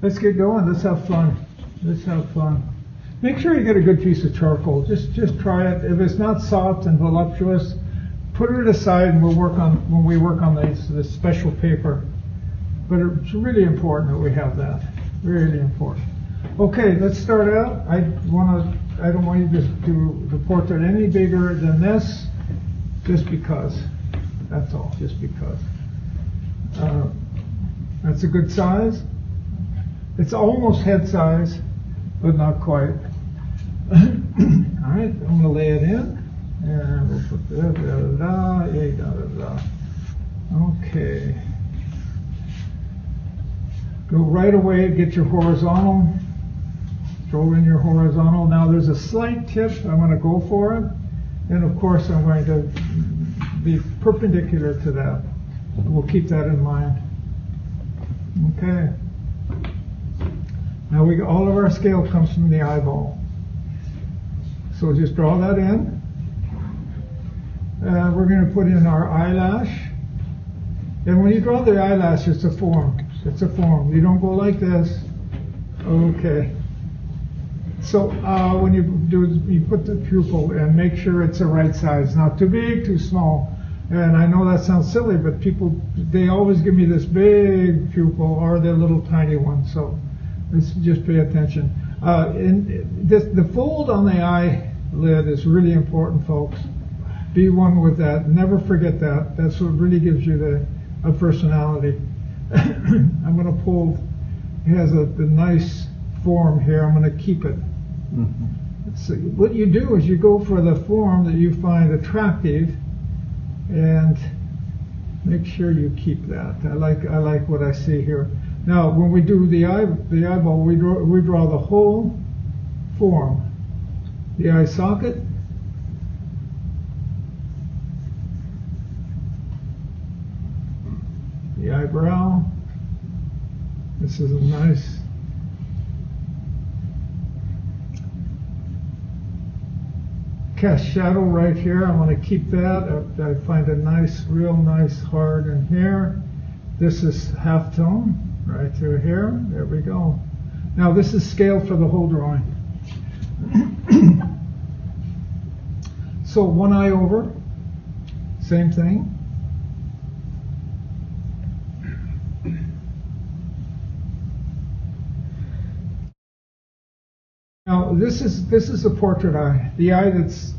Let's get going. Let's have fun. Let's have fun. Make sure you get a good piece of charcoal. Just try it. If it's not soft and voluptuous, put it aside, and when we work on this special paper. But it's really important that we have that. Really important. Okay, let's start out. I don't want you to do the portrait any bigger than this, just because. That's all. Just because. That's a good size. It's almost head size, but not quite. All right, I'm going to lay it in, and we'll put Okay. Go right away, get your horizontal. Throw in your horizontal. Now there's a slight tip. I'm going to go for it, and of course I'm going to be perpendicular to that. We'll keep that in mind. Okay. Now all of our scale comes from the eyeball. So just draw that in. We're going to put in our eyelash. And when you draw the eyelash, it's a form. It's a form. You don't go like this. Okay. So when you do, you put the pupil and make sure it's the right size. Not too big, too small. And I know that sounds silly, but people, they always give me this big pupil or the little tiny one. So let's just pay attention. The fold on the eyelid is really important, folks. Be one with that. Never forget that. That's what really gives you a personality. I'm going to pull. It has the nice form here. I'm going to keep it. Mm-hmm. So what you do is you go for the form that you find attractive, and make sure you keep that. I like what I see here. Now, when we do the eyeball, we draw the whole form. The eye socket, the eyebrow. This is a nice cast shadow right here. I want to keep that. I find a nice, real nice hard in here. This is halftone right through here. There we go. Now this is scale for the whole drawing. So one eye over, same thing. Now this is a portrait eye, the eye that's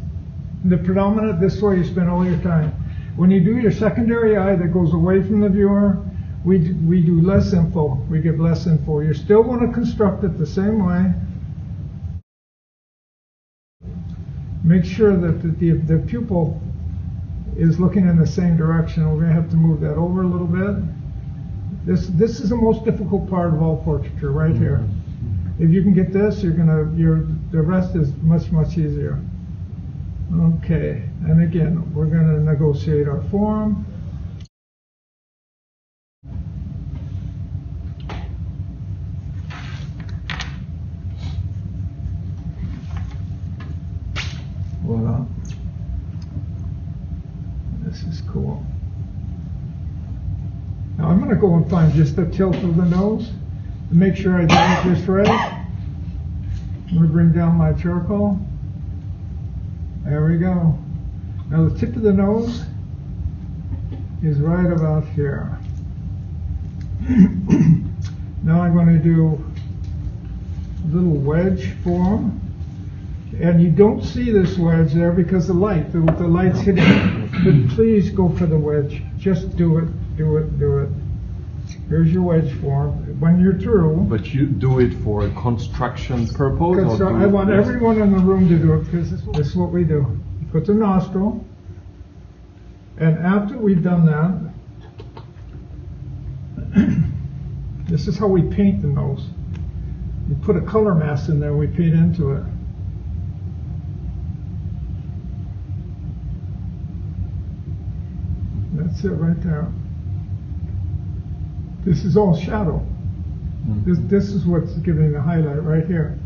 the predominant. This way you spend all your time. When you do your secondary eye that goes away from the viewer, we do less info. We give less info. You still want to construct it the same way. Make sure that the pupil is looking in the same direction. We're going to have to move that over a little bit. This is the most difficult part of all portraiture right here. If you can get this, the rest is much easier. Okay, and again, we're going to negotiate our form. Voila. This is cool. Now I'm going to go and find just the tilt of the nose to make sure I got it just right. I'm going to bring down my charcoal. There we go. Now the tip of the nose is right about here. Now I'm going to do a little wedge form. And you don't see this wedge there because the light's hitting it. But please go for the wedge. Just do it, do it, do it. Here's your wedge form. When you're through. But you do it for a construction purpose? I want everyone in the room to do it because this is what we do. Put the nostril. And after we've done that, this is how we paint the nose. You put a color mask in there, we paint into it. That's it right there. This is all shadow. Mm-hmm. This is what's giving the highlight right here.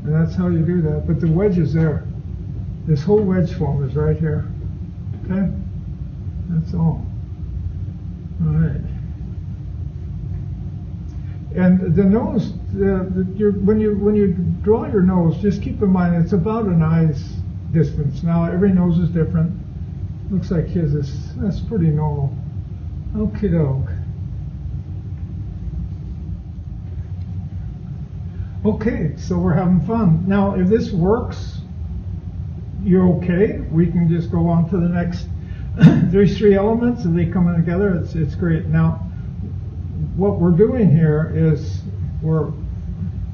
And that's how you do that. But the wedge is there. This whole wedge form is right here. Okay? That's all. All right. And the nose, when you draw your nose, just keep in mind it's about an eye's distance. Now every nose is different. Looks like his that's pretty normal. Okie doke. Okay, so we're having fun. Now if this works, you're okay. We can just go on to the next. There's 3 elements and they come in together. It's great. Now what we're doing here is we're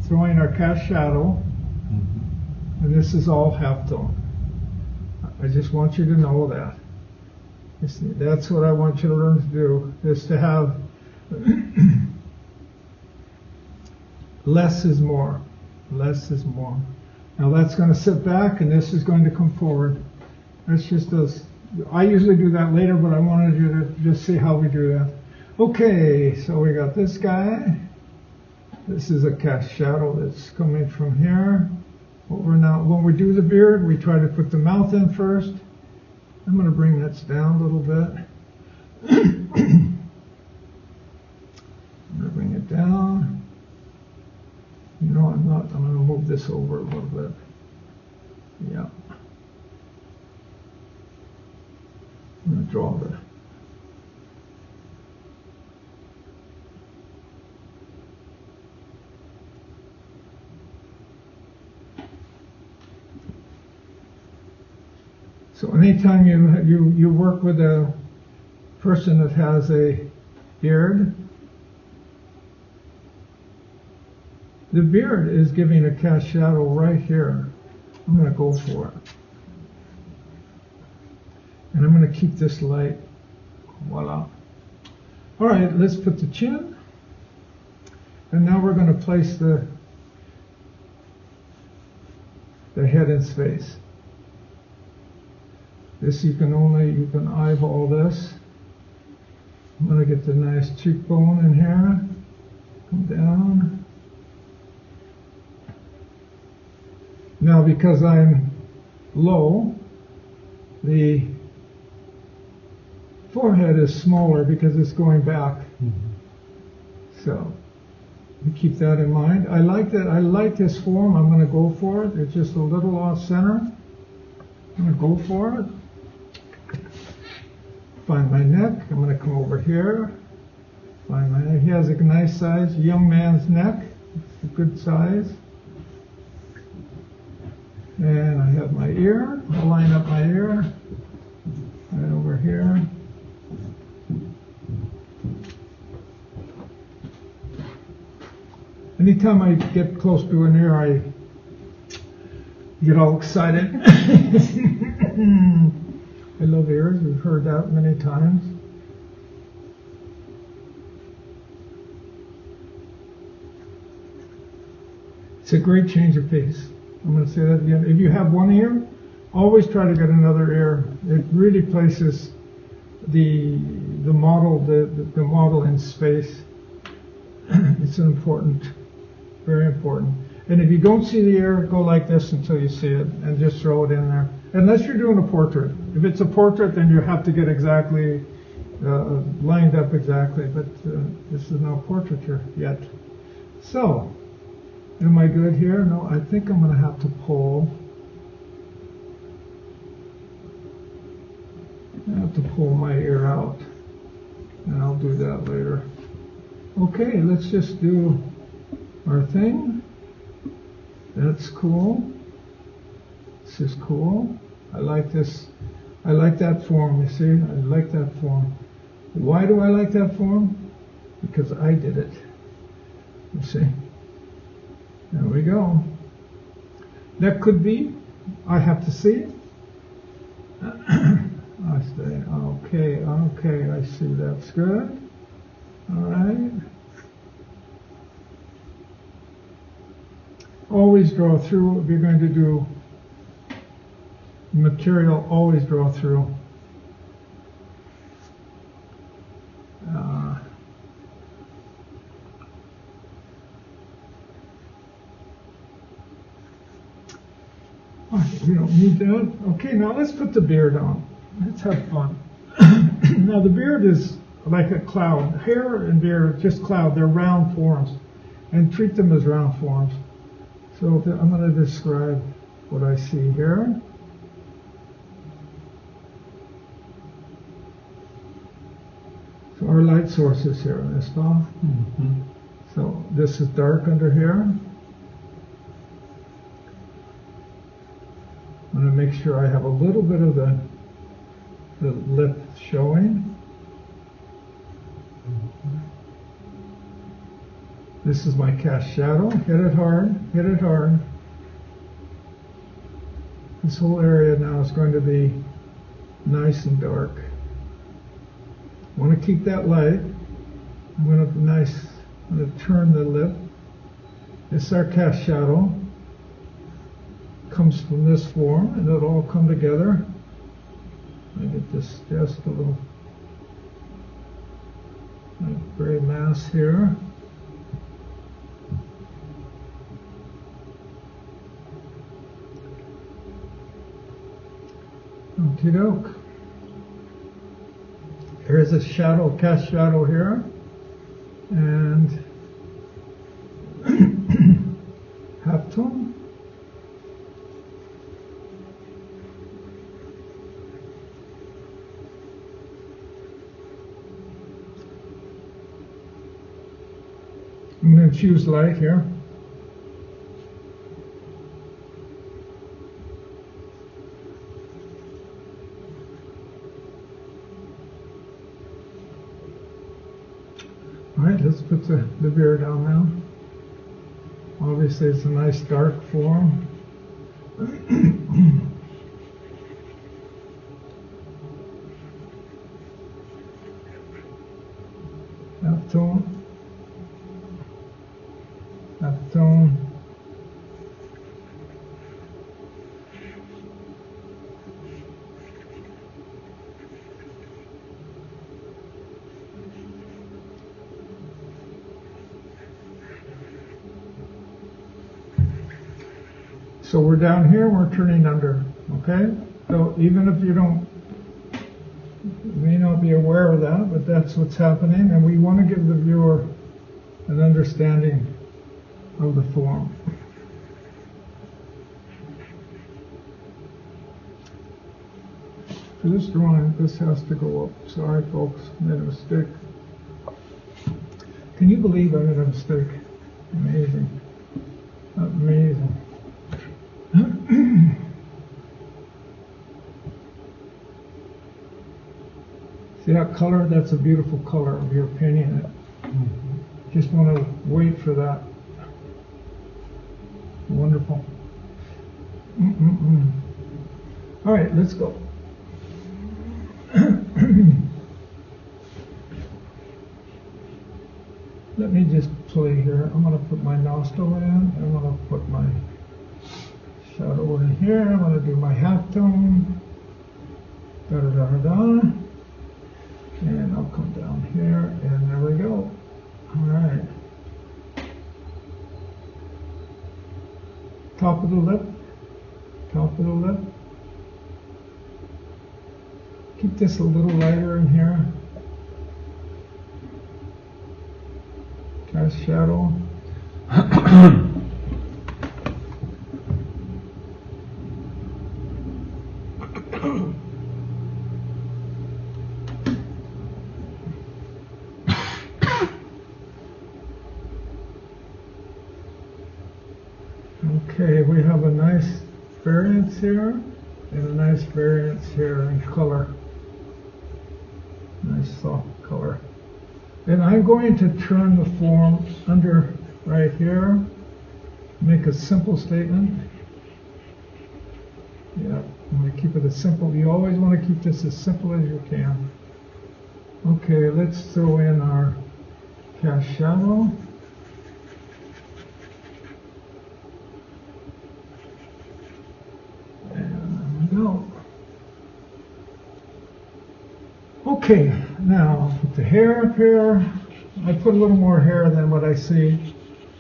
throwing our cast shadow, and this is all halftone. I just want you to know that. That's what I want you to learn to do, is to have less is more. Less is more. Now that's going to sit back and this is going to come forward. That's just us. I usually do that later, but I wanted you to just see how we do that. Okay, so we got this guy. This is a cast shadow that's coming from here. When we do the beard, we try to put the mouth in first. I'm going to bring this down a little bit. I'm going to bring it down. You know, I'm going to move this over a little bit. Yeah. I'm going to draw the. So anytime you work with a person that has a beard, the beard is giving a cast shadow right here. I'm going to go for it. And I'm going to keep this light. Voila. All right, let's put the chin. And now we're going to place the head in space. This you can eyeball this. I'm going to get the nice cheekbone in here. Come down. Now because I'm low, the forehead is smaller because it's going back. So you keep that in mind. I like that. I like this form. I'm going to go for it. It's just a little off center. I'm going to go for it. Find my neck. I'm going to come over here. Find my neck. He has a nice size, young man's neck. It's a good size. And I have my ear. I'll line up my ear right over here. Anytime I get close to an ear, I get all excited. I love ears. We've heard that many times. It's a great change of pace. I'm going to say that again. If you have one ear, always try to get another ear. It really places the model in space. It's important, very important. And if you don't see the ear, go like this until you see it, and just throw it in there. Unless you're doing a portrait. If it's a portrait, then you have to get exactly lined up exactly. But this is no portrait here yet. So, am I good here? No, I think I'm going to have to pull. I have to pull my ear out, and I'll do that later. Okay, let's just do our thing. That's cool. This is cool. I like this. I like that form, you see? I like that form. Why do I like that form? Because I did it. You see? There we go. That could be. I have to see it. I say, okay, I see. That's good. All right. Always draw through. If you're going to do material, always draw through. We don't need that. Okay, now let's put the beard on. Let's have fun. Now the beard is like a cloud. Hair and beard are just cloud. They're round forms. and treat them as round forms. So I'm going to describe what I see here. So our light source is here, n'est-ce pas? Mm-hmm. So this is dark under here. I'm going to make sure I have a little bit of the lip showing. This is my cast shadow. Hit it hard, hit it hard. This whole area now is going to be nice and dark. I want to keep that light. I'm going to turn the lip. This is our cast shadow. Comes from this form, and it'll all come together. I get this just a little gray mass here. Okie doke. Here's a shadow, cast shadow here, and halftone. I'm going to infuse light here. All right, let's put the beer down now. Obviously, it's a nice dark form. Halftone. Halftone. So we're down here, we're turning under, okay? So even if you may not be aware of that, but that's what's happening, and we want to give the viewer an understanding of the form. For this drawing, this has to go up. Sorry folks, made a mistake. Can you believe I made a mistake? Amazing. Amazing. See that color? That's a beautiful color. You're painting it. Mm-hmm. Just want to wait for that. Wonderful. All right, let's go. Let me just play here. I'm going to put my nostril in. I'm going to put my shadow in here. I'm going to do my halftone. Da da da da da. And I'll come down here, and there we go. All right. Top of the lip. Top of the lip. Keep this a little lighter in here. Cast shadow. Okay, we have a nice variance here and a nice variance here in color. Nice soft color. And I'm going to turn the form under right here, make a simple statement. Yeah, I'm going to keep it as simple. You always want to keep this as simple as you can. Okay, let's throw in our cast shadow. No. Okay, now put the hair up here. I put a little more hair than what I see.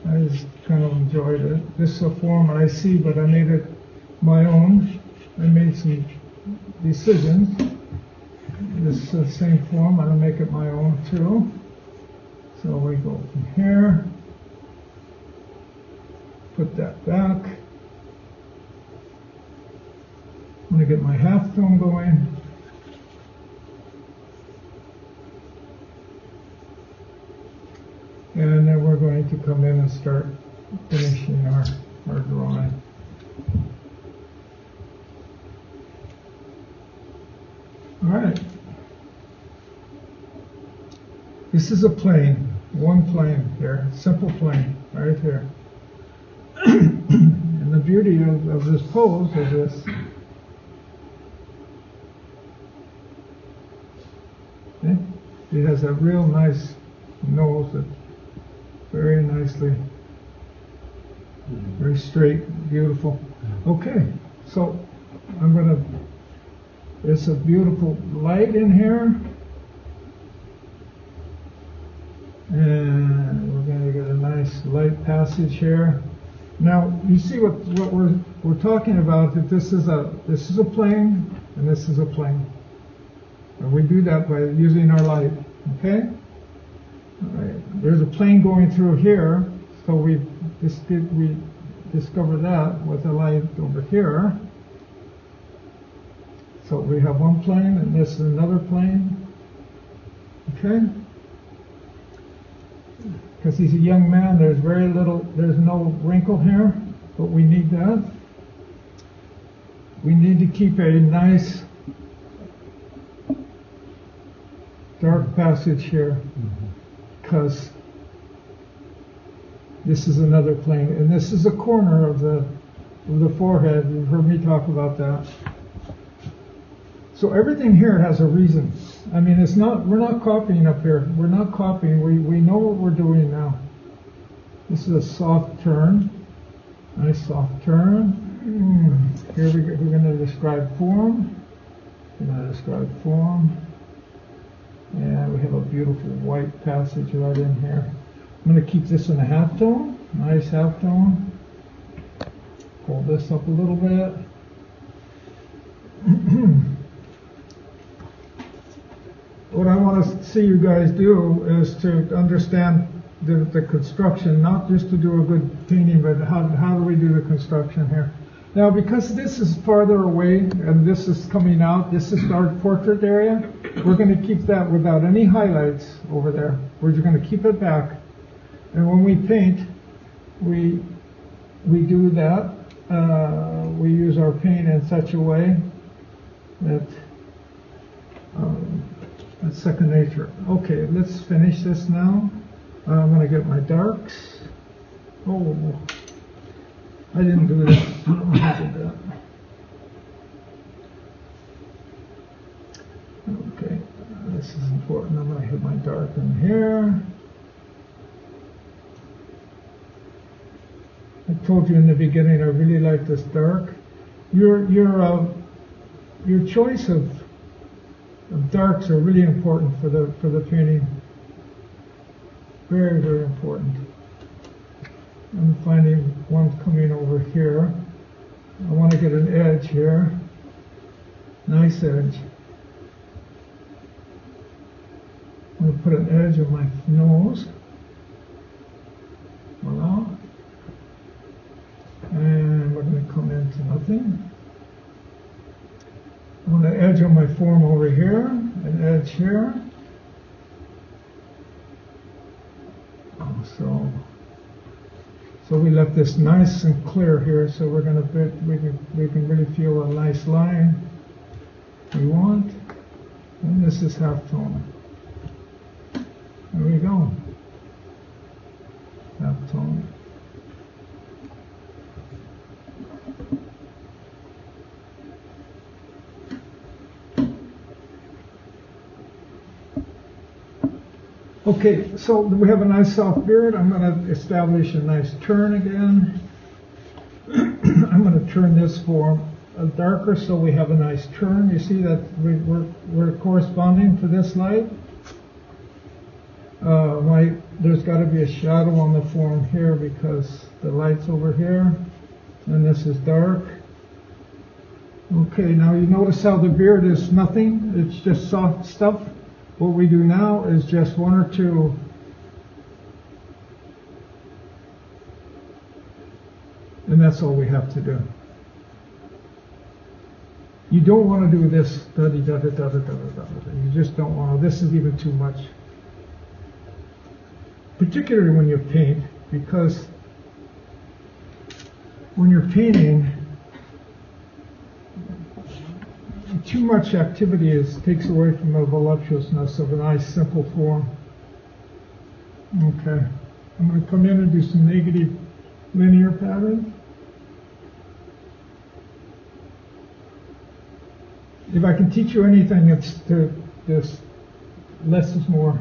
I just kind of enjoyed it. This is a form that I see, but I made it my own. I made some decisions. This is the same form. I'm going to make it my own too. So we go from here. put that back. I'm going to get my halftone going. And then we're going to come in and start finishing our drawing. All right. This is a plane, one plane here, simple plane right here. And the beauty of this pose is this. Okay? It has a real nice nose that very nicely, very straight, beautiful. Okay, so I'm going to, there's a beautiful light in here. And we're going to get a nice light passage here. Now you see what we're talking about. That this is a plane and this is a plane, and we do that by using our light. Okay. All right. There's a plane going through here, so we discover that with the light over here. So we have one plane and this is another plane. Okay. Because he's a young man, there's no wrinkle here, but we need that. We need to keep a nice dark passage here, because this is another plane, and this is a corner of the forehead. You've heard me talk about that. So everything here has a reason. I mean, we're not copying up here. We're not copying. We know what we're doing now. This is a soft turn. Nice soft turn. Here we're going to describe form. We're going to describe form. And we have a beautiful white passage right in here. I'm going to keep this in a halftone. Nice halftone. Pull this up a little bit. What I want to see you guys do is to understand the construction, not just to do a good painting, but how do we do the construction here. Now, because this is farther away and this is coming out, this is our portrait area, we're going to keep that without any highlights over there. We're just going to keep it back. And when we paint, we do that. We use our paint in such a way that that's second nature. Okay, let's finish this now. I'm going to get my darks. Oh, I didn't do that. I don't know how to do that. Okay, this is important. I'm going to hit my dark in here. I told you in the beginning I really like this dark. Your choice of darks are really important for the painting. Very, very important. I'm finding one coming over here. I want to get an edge here. Nice edge. I'm going to put an edge on my nose. Voila. And we're going to come into nothing. I want an edge on my form over here, an edge here. So we left this nice and clear here, so we're going to we can really feel a nice line we want. And this is halftone. There we go. Halftone. Okay, so we have a nice soft beard. I'm going to establish a nice turn again. I'm going to turn this form darker so we have a nice turn. You see that we're corresponding to this light. There's got to be a shadow on the form here because the light's over here, and this is dark. Okay, now you notice how the beard is nothing. It's just soft stuff. What we do now is just one or two And that's all we have to do. You don't want to do this, you just don't want to. This is even too much. Particularly when you paint, because when you're painting, too much activity takes away from the voluptuousness of a nice simple form. Okay, I'm going to come in and do some negative linear pattern. If I can teach you anything, it's to this less is more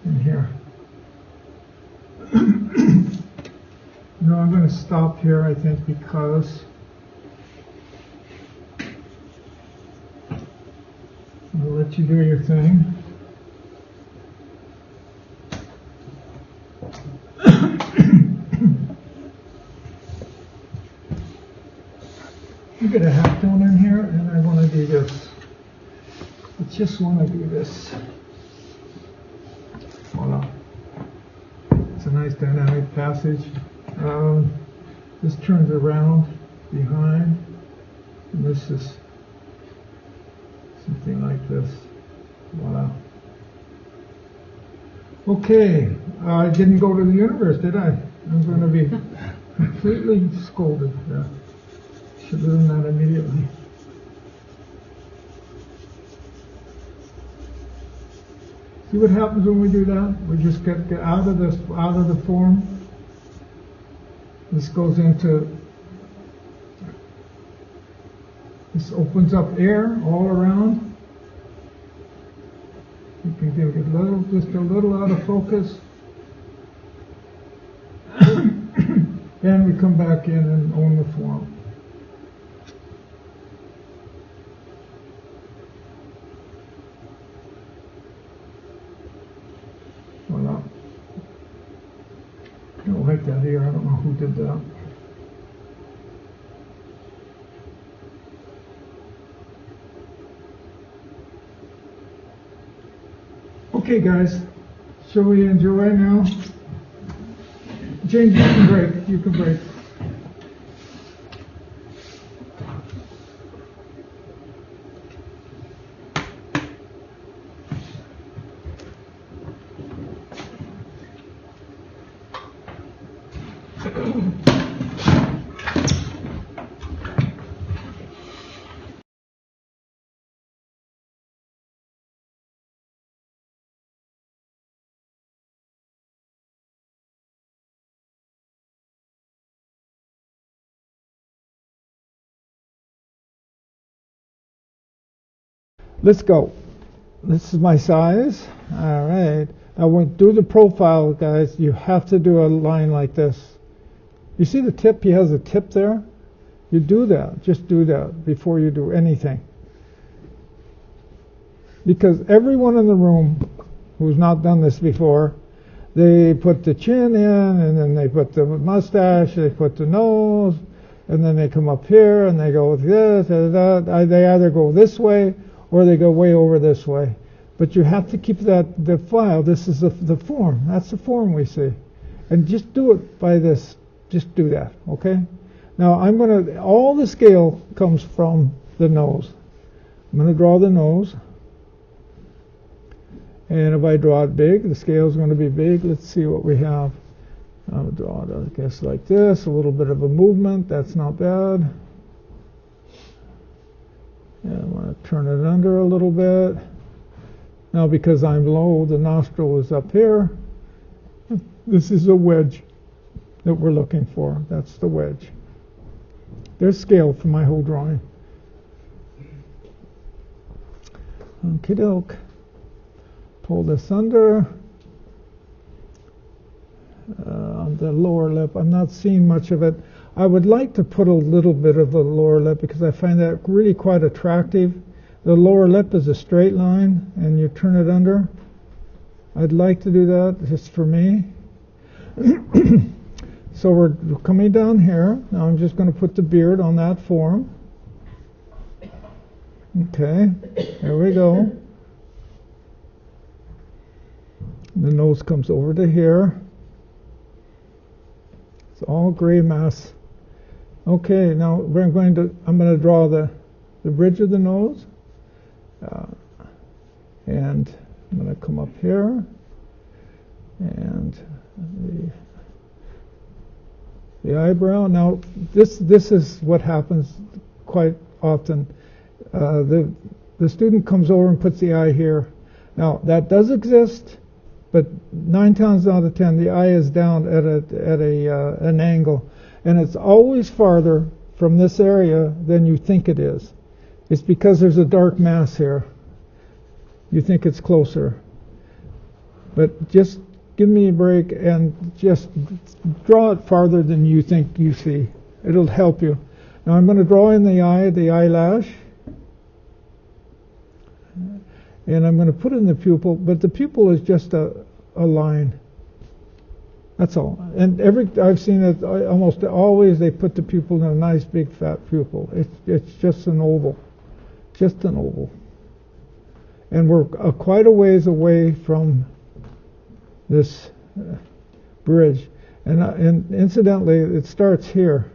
in here. No, I'm going to stop here, I think, because I'll let you do your thing. You get a half tone in here, and I want to do this. I just want to do this. Voila. It's a nice dynamic passage. This turns around behind, and this is something like this. Voila. Okay, I didn't go to the universe, did I? I'm going to be completely scolded. Yeah. Should have done that immediately. See what happens when we do that? We just get out of the form. This goes into. This opens up air all around. You can get just a little out of focus. And we come back in and own the form. Voila. I don't like that here. I don't know who did that. Okay, guys, shall we enjoy now? James, you can break. You can break. Let's go. This is my size. All right. Now, when do the profile, guys, you have to do a line like this. You see the tip? He has a tip there. You do that. Just do that before you do anything. Because everyone in the room who's not done this before, they put the chin in, and then they put the mustache, they put the nose, and then they come up here, and they go with this, that. They either go this way, or they go way over this way. But you have to keep the file. This is the form. That's the form we see. And just do it by this. Just do that, okay? Now all the scale comes from the nose. I'm going to draw the nose. And if I draw it big, the scale is going to be big. Let's see what we have. I'll draw it, I guess, like this. A little bit of a movement. That's not bad. And I want to turn it under a little bit. Now, because I'm low, the nostril is up here. This is a wedge that we're looking for. That's the wedge. There's scale for my whole drawing. Okie doke. Pull this under. On the lower lip, I'm not seeing much of it. I would like to put a little bit of the lower lip because I find that really quite attractive. The lower lip is a straight line, and you turn it under. I'd like to do that just for me. So we're coming down here. Now I'm just going to put the beard on that form. Okay, there we go. The nose comes over to here. It's all gray mass. Okay, now I'm going to draw the bridge of the nose, and I'm going to come up here, and the eyebrow. Now this is what happens quite often. The student comes over and puts the eye here. Now that does exist, but 9 times out of 10 the eye is down at an angle, and it's always farther from this area than you think it is. It's because there's a dark mass here. You think it's closer, but just give me a break and just draw it farther than you think you see. It'll help you. Now I'm going to draw in the eye, the eyelash, and I'm going to put in the pupil, but the pupil is just a line. That's all. And I've seen it almost always. They put the pupil in a nice big fat pupil. It's just an oval, and we're quite a ways away from this bridge. And incidentally, it starts here,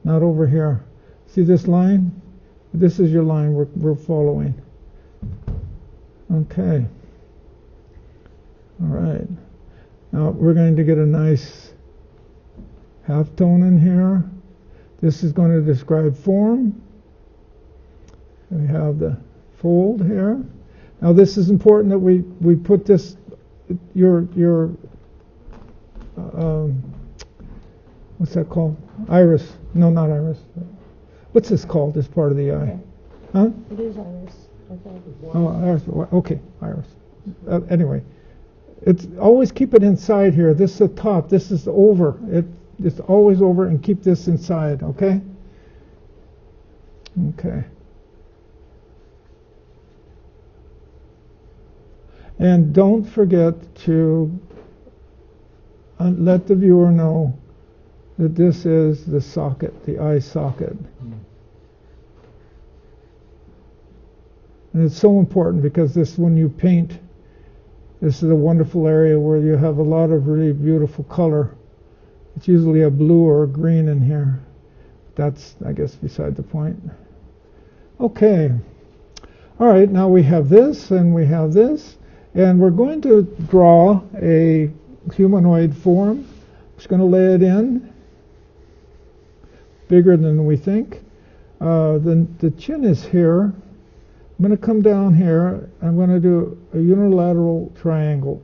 not over here. See this line? This is your line we're following. Okay. All right. Now we're going to get a nice half tone in here. This is going to describe form. We have the fold here. Now this is important that we put this, your what's that called? Iris. No, not iris. What's this called, this part of the eye? Okay. Huh? It is iris. Okay. Oh, iris. Okay, iris. Anyway, it's always keep it inside here. This is the top. This is over. It's always over, and keep this inside. Okay. Okay. And don't forget to let the viewer know that this is the socket, the eye socket. And it's so important because this, when you paint, this is a wonderful area where you have a lot of really beautiful color. It's usually a blue or a green in here. That's, I guess, beside the point. Okay. All right, now we have this and we have this. And we're going to draw a humanoid form. Just going to lay it in, bigger than we think. The chin is here. I'm going to come down here. I'm going to do a unilateral triangle.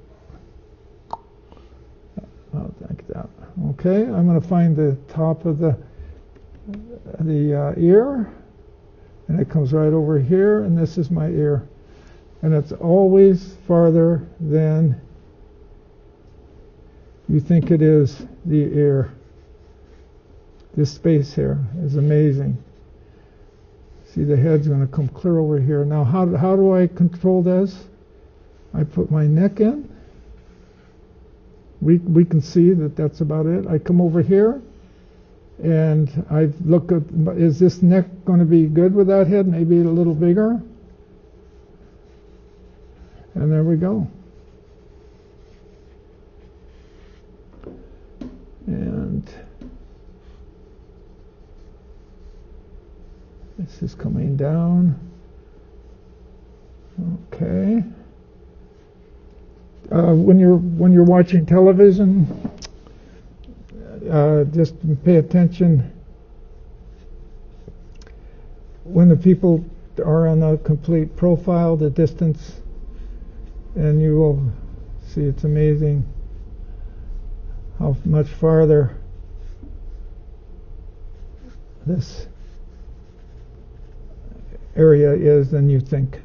Like that. Okay. I'm going to find the top of the ear, and it comes right over here. And this is my ear, and it's always farther than you think it is. The ear. This space here is amazing. See, the head's going to come clear over here. Now, how do I control this? I put my neck in. We can see that that's about it. I come over here, and I look at, is this neck going to be good with that head? Maybe a little bigger. And there we go. And this is coming down. Okay. When you're watching television, just pay attention when the people are on a complete profile, the distance, and you will see it's amazing how much farther this area is than you think.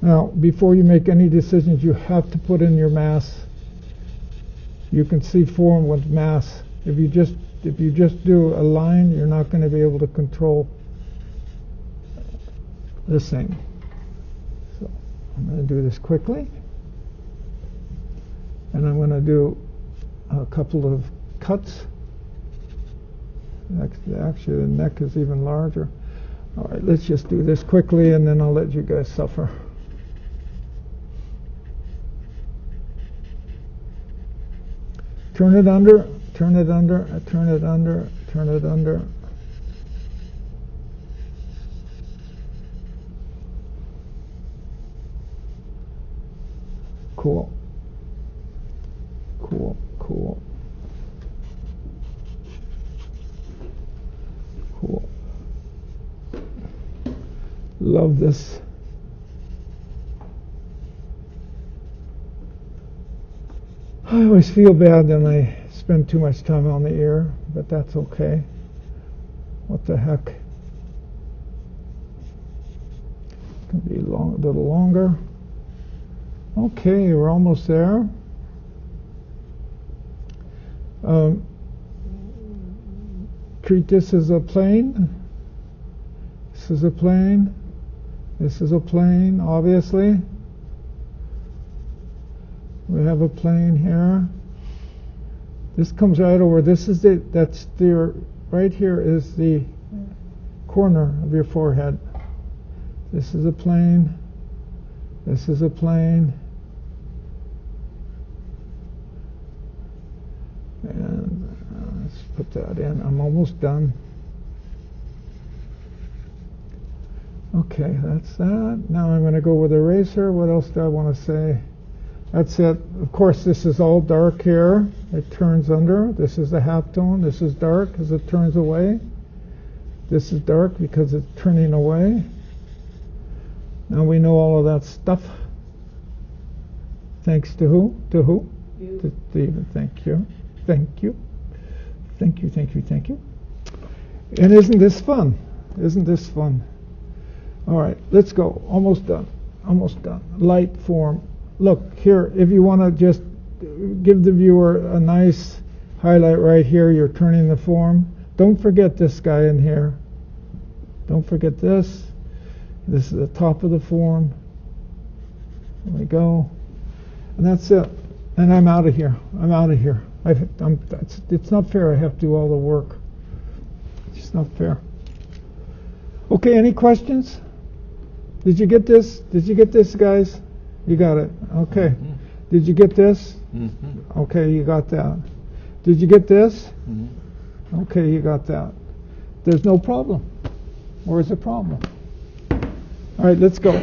Now, before you make any decisions, you have to put in your mass. You can see form with mass. If you just do a line, you're not going to be able to control this thing. So I'm going to do this quickly, and I'm going to do a couple of cuts. Actually, the neck is even larger. All right, let's just do this quickly, and then I'll let you guys suffer. Turn it under, turn it under, turn it under, turn it under. Cool. Cool, cool. Cool. Love this. I always feel bad when I spend too much time on the ear, but that's okay. What the heck? Can be a little longer. Okay, we're almost there. Treat this as a plane. This is a plane. This is a plane, obviously. We have a plane here. This comes right over. This is right here is the corner of your forehead. This is a plane. This is a plane. And let's put that in. I'm almost done. Okay, that's that. Now I'm going to go with eraser. What else do I want to say? That's it. Of course, this is all dark here. It turns under. This is the half tone. This is dark because it turns away. This is dark because it's turning away. Now we know all of that stuff. Thanks to who? To who? You. To Stephen. Thank you. Thank you. Thank you, thank you, thank you. And isn't this fun? Isn't this fun? All right, let's go. Almost done. Almost done. Light form. Look here, if you want to just give the viewer a nice highlight right here, you're turning the form. Don't forget this guy in here. Don't forget this. This is the top of the form. There we go. And that's it. And I'm out of here. I'm out of here. It's not fair I have to do all the work. It's not fair. Okay, any questions? Did you get this? Did you get this, guys? You got it. Okay. Mm-hmm. Did you get this? Mm-hmm. Okay, you got that. Did you get this? Mm-hmm. Okay, you got that. There's no problem. Where's the problem? All right, let's go.